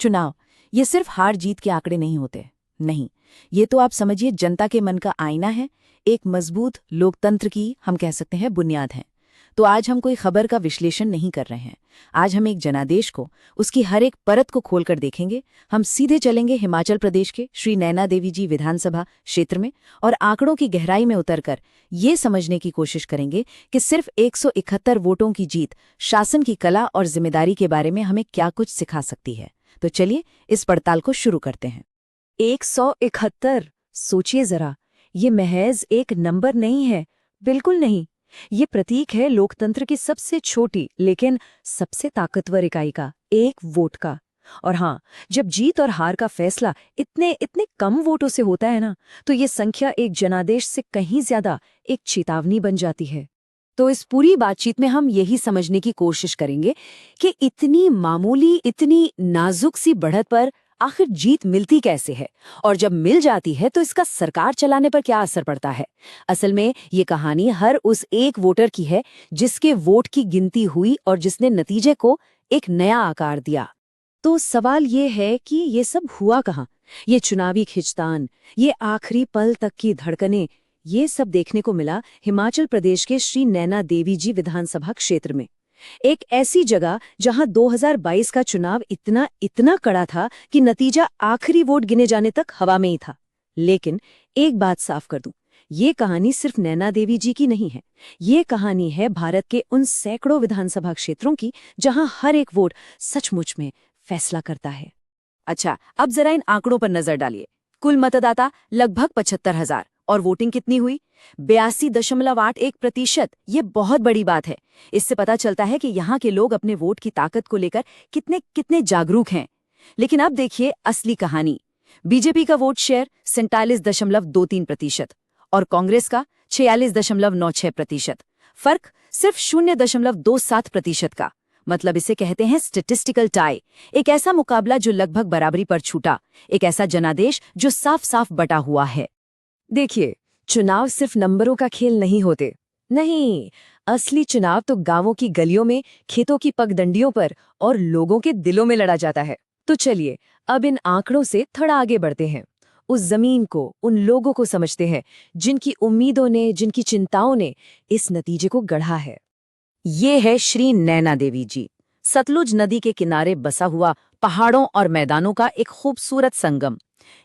चुनाव ये सिर्फ हार जीत के आंकड़े नहीं होते। नहीं, ये तो आप समझिए जनता के मन का आईना है, एक मजबूत लोकतंत्र की हम कह सकते हैं बुनियाद है। तो आज हम कोई खबर का विश्लेषण नहीं कर रहे हैं। आज हम एक जनादेश को, उसकी हर एक परत को खोलकर देखेंगे। हम सीधे चलेंगे हिमाचल प्रदेश के श्री नैना देवी जी विधानसभा क्षेत्र में और आंकड़ों की गहराई में उतरकर ये समझने की कोशिश करेंगे कि सिर्फ 171 वोटों की जीत शासन की कला और जिम्मेदारी के बारे में हमें क्या कुछ सिखा सकती है। तो चलिए इस पड़ताल को शुरू करते हैं। 171, सोचिए जरा, ये महज एक नंबर नहीं है, बिल्कुल नहीं। ये प्रतीक है लोकतंत्र की सबसे छोटी लेकिन सबसे ताकतवर इकाई का, एक वोट का। और हाँ, जब जीत और हार का फैसला इतने इतने कम वोटों से होता है ना, तो ये संख्या एक जनादेश से कहीं ज्यादा एक चेतावनी बन जाती है। तो इस पूरी बातचीत में हम यही समझने की कोशिश करेंगे कि इतनी मामूली, इतनी नाजुक सी बढ़त पर आखिर जीत मिलती कैसे है, और जब मिल जाती है तो इसका सरकार चलाने पर क्या असर पड़ता है। असल में ये कहानी हर उस एक वोटर की है जिसके वोट की गिनती हुई और जिसने नतीजे को एक नया आकार दिया। तो सवाल ये है कि ये सब हुआ कहाँ? ये चुनावी खिंचतान, ये आखिरी पल तक की धड़कनें, ये सब देखने को मिला हिमाचल प्रदेश के श्री नैना देवी जी विधानसभा क्षेत्र में। एक ऐसी जगह जहां 2022 का चुनाव इतना इतना कड़ा था कि नतीजा आखिरी वोट गिने जाने तक हवा में ही था। लेकिन एक बात साफ कर दूं, ये कहानी सिर्फ नैना देवी जी की नहीं है। ये कहानी है भारत के उन सैकड़ों विधानसभा क्षेत्रों की जहां हर एक वोट सचमुच में फैसला करता है। अच्छा, अब जरा इन आंकड़ों पर नजर डालिए। कुल मतदाता लगभग 75,000 और वोटिंग कितनी हुई? 82.81%। ये बहुत बड़ी बात है। इससे पता चलता है कि यहाँ के लोग अपने वोट की ताकत को लेकर कितने कितने जागरूक हैं। लेकिन अब देखिए असली कहानी। बीजेपी का वोट शेयर 47.23% और कांग्रेस का 46.96%। फर्क सिर्फ 0.27% का। मतलब इसे कहते हैं स्टैटिस्टिकल टाई। एक ऐसा मुकाबला जो लगभग बराबरी पर छूटा, एक ऐसा जनादेश जो साफ साफ बटा हुआ है। देखिए, चुनाव सिर्फ नंबरों का खेल नहीं होते। नहीं, असली चुनाव तो गांवों की गलियों में, खेतों की पगडंडियों पर और लोगों के दिलों में लड़ा जाता है। तो चलिए अब इन आंकड़ों से थोड़ा आगे बढ़ते हैं। उस जमीन को, उन लोगों को समझते हैं जिनकी उम्मीदों ने, जिनकी चिंताओं ने इस नतीजे को गढ़ा है। ये है श्री नैना देवी जी, सतलुज नदी के किनारे बसा हुआ पहाड़ों और मैदानों का एक खूबसूरत संगम।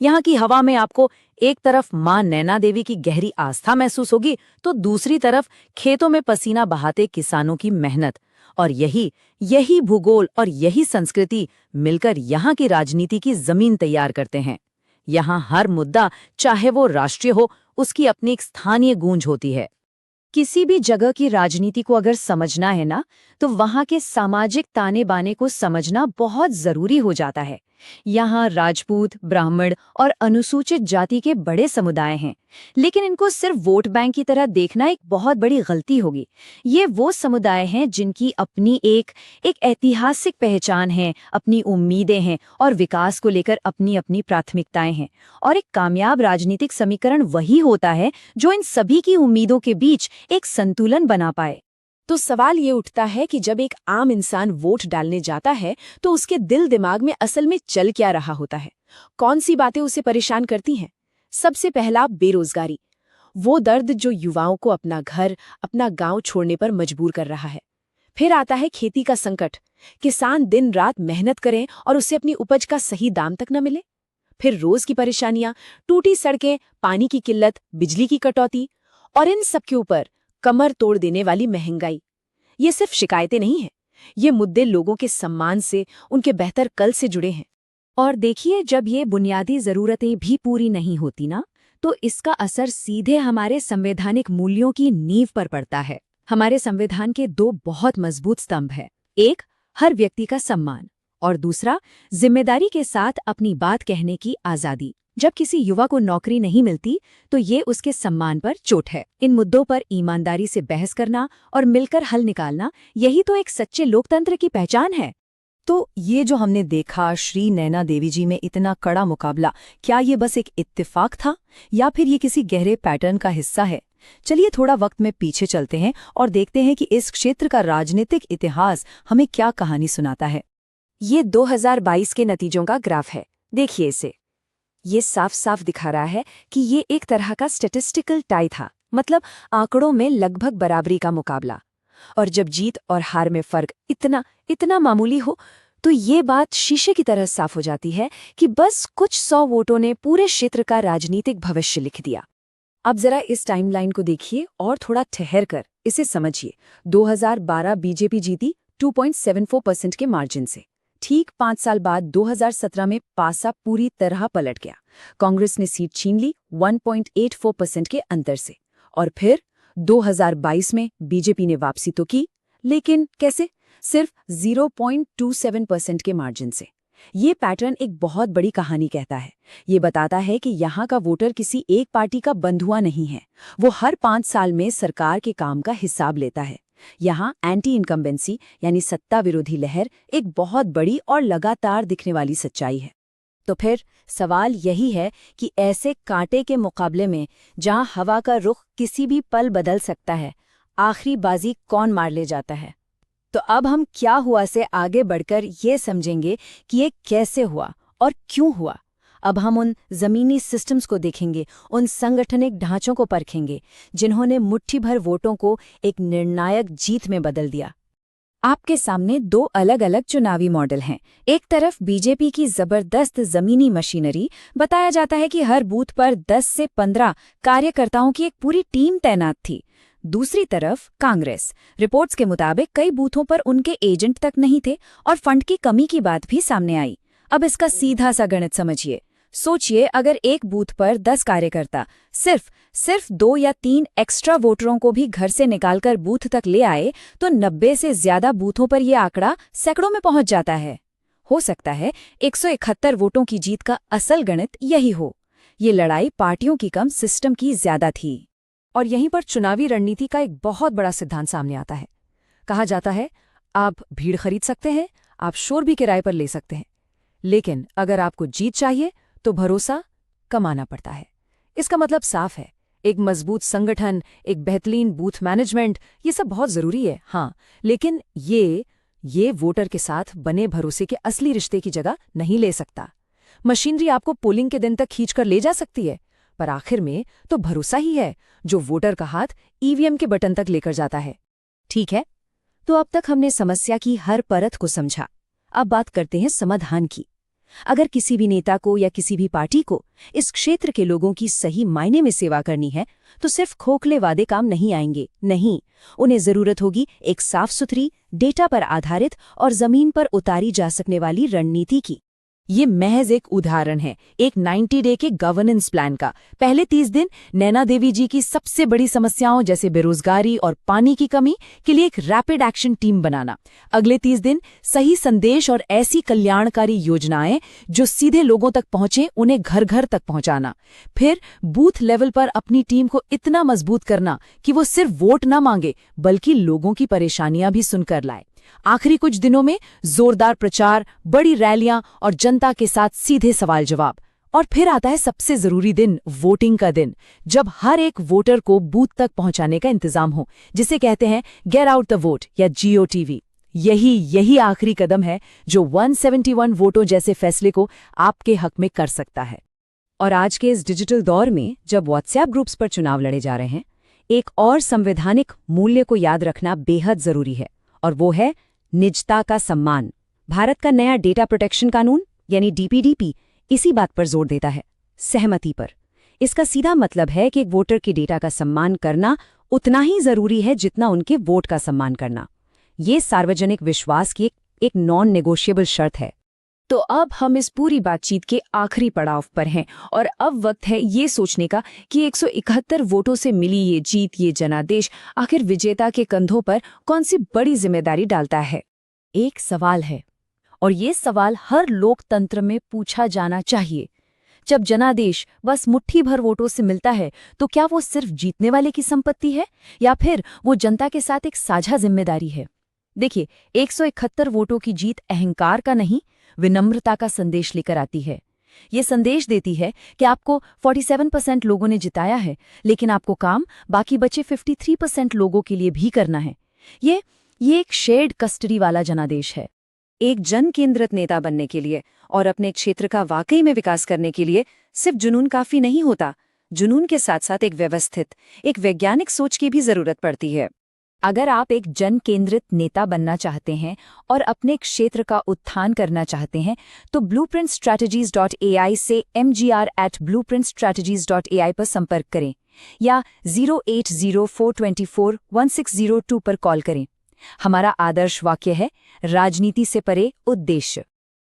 यहाँ की हवा में आपको एक तरफ मां नैना देवी की गहरी आस्था महसूस होगी, तो दूसरी तरफ खेतों में पसीना बहाते किसानों की मेहनत। और यही भूगोल और यही संस्कृति मिलकर यहाँ की राजनीति की जमीन तैयार करते हैं। यहाँ हर मुद्दा, चाहे वो राष्ट्रीय हो, उसकी अपनी एक स्थानीय गूंज होती है। किसी भी जगह की राजनीति को अगर समझना है ना, तो वहाँ के सामाजिक ताने बाने को समझना बहुत जरूरी हो जाता है। यहाँ राजपूत, ब्राह्मण और अनुसूचित जाति के बड़े समुदाय हैं, लेकिन इनको सिर्फ वोट बैंक की तरह देखना एक बहुत बड़ी गलती होगी। ये वो समुदाय हैं जिनकी अपनी एक ऐतिहासिक पहचान है, अपनी उम्मीदें हैं और विकास को लेकर अपनी अपनी प्राथमिकताएं हैं। और एक कामयाब राजनीतिक समीकरण वही होता है जो इन सभी की उम्मीदों के बीच एक संतुलन बना पाए। तो सवाल ये उठता है कि जब एक आम इंसान वोट डालने जाता है तो उसके दिल दिमाग में असल में चल क्या रहा होता है? कौन सी बातें उसे परेशान करती हैं? सबसे पहला, बेरोजगारी। वो दर्द जो युवाओं को अपना घर, अपना गांव छोड़ने पर मजबूर कर रहा है। फिर आता है खेती का संकट। किसान दिन रात मेहनत करें और उसे अपनी उपज का सही दाम तक न मिले। फिर रोज की परेशानियां, टूटी सड़कें, पानी की किल्लत, बिजली की कटौती और इन सब के ऊपर कमर तोड़ देने वाली महंगाई। ये सिर्फ शिकायतें नहीं हैं, ये मुद्दे लोगों के सम्मान से, उनके बेहतर कल से जुड़े हैं। और देखिए, जब ये बुनियादी जरूरतें भी पूरी नहीं होती ना, तो इसका असर सीधे हमारे संवैधानिक मूल्यों की नींव पर पड़ता है। हमारे संविधान के दो बहुत मजबूत स्तंभ हैं। एक, हर व्यक्ति का सम्मान, और दूसरा, जिम्मेदारी के साथ अपनी बात कहने की आजादी। जब किसी युवा को नौकरी नहीं मिलती तो ये उसके सम्मान पर चोट है। इन मुद्दों पर ईमानदारी से बहस करना और मिलकर हल निकालना, यही तो एक सच्चे लोकतंत्र की पहचान है। तो ये जो हमने देखा श्री नैना देवी जी में इतना कड़ा मुकाबला, क्या ये बस एक इत्तेफाक था या फिर ये किसी गहरे पैटर्न का हिस्सा है? चलिए थोड़ा वक्त में पीछे चलते हैं और देखते हैं कि इस क्षेत्र का राजनीतिक इतिहास हमें क्या कहानी सुनाता है। ये 2022 के नतीजों का ग्राफ है, देखिए इसे। ये साफ साफ दिखा रहा है कि ये एक तरह का स्टैटिस्टिकल टाई था, मतलब आंकड़ों में लगभग बराबरी का मुकाबला। और जब जीत और हार में फर्क इतना इतना मामूली हो, तो ये बात शीशे की तरह साफ हो जाती है कि बस कुछ 100 वोटों ने पूरे क्षेत्र का राजनीतिक भविष्य लिख दिया। अब जरा इस टाइमलाइन को देखिए और थोड़ा ठहर कर इसे समझिए। 2012 बीजेपी जीती 2.74% के मार्जिन से। ठीक 5 साल बाद 2017 में पासा पूरी तरह पलट गया। कांग्रेस ने सीट छीन ली 1.84% के अंतर से। और फिर 2022 में बीजेपी ने वापसी तो की, लेकिन कैसे? सिर्फ 0.27% के मार्जिन से। ये पैटर्न एक बहुत बड़ी कहानी कहता है। ये बताता है कि यहाँ का वोटर किसी एक पार्टी का बंधुआ नहीं है। वो हर 5 साल में सरकार के काम का हिसाब लेता है। यहाँ एंटी इनकम्बेंसी यानी सत्ता विरोधी लहर एक बहुत बड़ी और लगातार दिखने वाली सच्चाई है। तो फिर सवाल यही है कि ऐसे कांटे के मुकाबले में, जहां हवा का रुख किसी भी पल बदल सकता है, आखिरी बाजी कौन मार ले जाता है? तो अब हम क्या हुआ से आगे बढ़कर ये समझेंगे कि ये कैसे हुआ और क्यों हुआ। अब हम उन जमीनी सिस्टम्स को देखेंगे, उन संगठनिक ढांचों को परखेंगे जिन्होंने मुट्ठी भर वोटों को एक निर्णायक जीत में बदल दिया। आपके सामने 2 अलग-अलग चुनावी मॉडल हैं। एक तरफ बीजेपी की जबरदस्त जमीनी मशीनरी, बताया जाता है कि हर बूथ पर 10 से 15 कार्यकर्ताओं की एक पूरी टीम तैनात थी। दूसरी तरफ कांग्रेस, रिपोर्ट्स के मुताबिक कई बूथों पर उनके एजेंट तक नहीं थे और फंड की कमी की बात भी सामने आई। अब इसका सीधा सा गणित समझिए। सोचिए, अगर एक बूथ पर 10 कार्यकर्ता सिर्फ 2 या 3 एक्स्ट्रा वोटरों को भी घर से निकालकर बूथ तक ले आए, तो 90 से ज्यादा बूथों पर यह आंकड़ा सैकड़ों में पहुंच जाता है। हो सकता है 171 वोटों की जीत का असल गणित यही हो। ये लड़ाई पार्टियों की कम, सिस्टम की ज्यादा थी। और यहीं पर चुनावी रणनीति का एक बहुत बड़ा सिद्धांत सामने आता है। कहा जाता है, आप भीड़ खरीद सकते हैं, आप शोर भी किराए पर ले सकते हैं, लेकिन अगर आपको जीत चाहिए तो भरोसा कमाना पड़ता है। इसका मतलब साफ है, एक मजबूत संगठन, एक बेहतरीन बूथ मैनेजमेंट, ये सब बहुत जरूरी है, हाँ, लेकिन ये वोटर के साथ बने भरोसे के असली रिश्ते की जगह नहीं ले सकता। मशीनरी आपको पोलिंग के दिन तक खींचकर ले जा सकती है, पर आखिर में तो भरोसा ही है जो वोटर का हाथ ईवीएम के बटन तक लेकर जाता है। ठीक है, तो अब तक हमने समस्या की हर परत को समझा। अब बात करते हैं समाधान की। अगर किसी भी नेता को या किसी भी पार्टी को इस क्षेत्र के लोगों की सही मायने में सेवा करनी है, तो सिर्फ खोखले वादे काम नहीं आएंगे। नहीं, उन्हें जरूरत होगी एक साफ सुथरी, डेटा पर आधारित और जमीन पर उतारी जा सकने वाली रणनीति की। ये महज एक उदाहरण है, एक 90 डे के गवर्नेंस प्लान का। पहले 30 दिन नैना देवी जी की सबसे बड़ी समस्याओं जैसे बेरोजगारी और पानी की कमी के लिए एक रैपिड एक्शन टीम बनाना। अगले 30 दिन सही संदेश और ऐसी कल्याणकारी योजनाएं जो सीधे लोगों तक पहुंचे, उन्हें घर घर तक पहुंचाना। फिर बूथ लेवल पर अपनी टीम को इतना मजबूत करना कि वो सिर्फ वोट न मांगे, बल्कि लोगों की परेशानियां भी सुनकर लाए। आखिरी कुछ दिनों में जोरदार प्रचार, बड़ी रैलियां और जनता के साथ सीधे सवाल जवाब। और फिर आता है सबसे जरूरी दिन, वोटिंग का दिन, जब हर एक वोटर को बूथ तक पहुंचाने का इंतजाम हो, जिसे कहते हैं गेट आउट द वोट या GOTV। यही आखिरी कदम है जो 171 वोटों जैसे फैसले को आपके हक में कर सकता है। और आज के इस डिजिटल दौर में जब व्हाट्सएप ग्रुप्स पर चुनाव लड़े जा रहे हैं, एक और संवैधानिक मूल्य को याद रखना बेहद जरूरी है, और वो है निजता का सम्मान। भारत का नया डेटा प्रोटेक्शन कानून यानी DPDP इसी बात पर जोर देता है, सहमति पर। इसका सीधा मतलब है कि एक वोटर के डेटा का सम्मान करना उतना ही जरूरी है जितना उनके वोट का सम्मान करना। ये सार्वजनिक विश्वास की एक नॉन नेगोशिएबल शर्त है। तो अब हम इस पूरी बातचीत के आखिरी पड़ाव पर हैं और अब वक्त है ये सोचने का कि 171 वोटों से मिली ये जीत, ये जनादेश आखिर विजेता के कंधों पर कौन सी बड़ी जिम्मेदारी डालता है। एक सवाल है, और ये सवाल हर लोकतंत्र में पूछा जाना चाहिए। जब जनादेश बस मुट्ठी भर वोटों से मिलता है, तो क्या वो सिर्फ जीतने वाले की संपत्ति है या फिर वो जनता के साथ एक साझा जिम्मेदारी है? देखिए, 171 वोटों की जीत अहंकार का नहीं, विनम्रता का संदेश लेकर आती है। ये संदेश देती है कि आपको 47% लोगों ने जिताया है, लेकिन आपको काम बाकी बचे 53% लोगों के लिए भी करना है। ये एक शेयर्ड कस्टडी वाला जनादेश है। एक जन केंद्रित नेता बनने के लिए और अपने क्षेत्र का वाकई में विकास करने के लिए सिर्फ जुनून काफी नहीं होता। जुनून के साथ साथ एक व्यवस्थित, एक वैज्ञानिक सोच की भी जरूरत पड़ती है। अगर आप एक जन केंद्रित नेता बनना चाहते हैं और अपने क्षेत्र का उत्थान करना चाहते हैं तो blueprintstrategies.ai से mgr@blueprintstrategies.ai पर संपर्क करें या 08042416002 पर कॉल करें। हमारा आदर्श वाक्य है, राजनीति से परे उद्देश्य।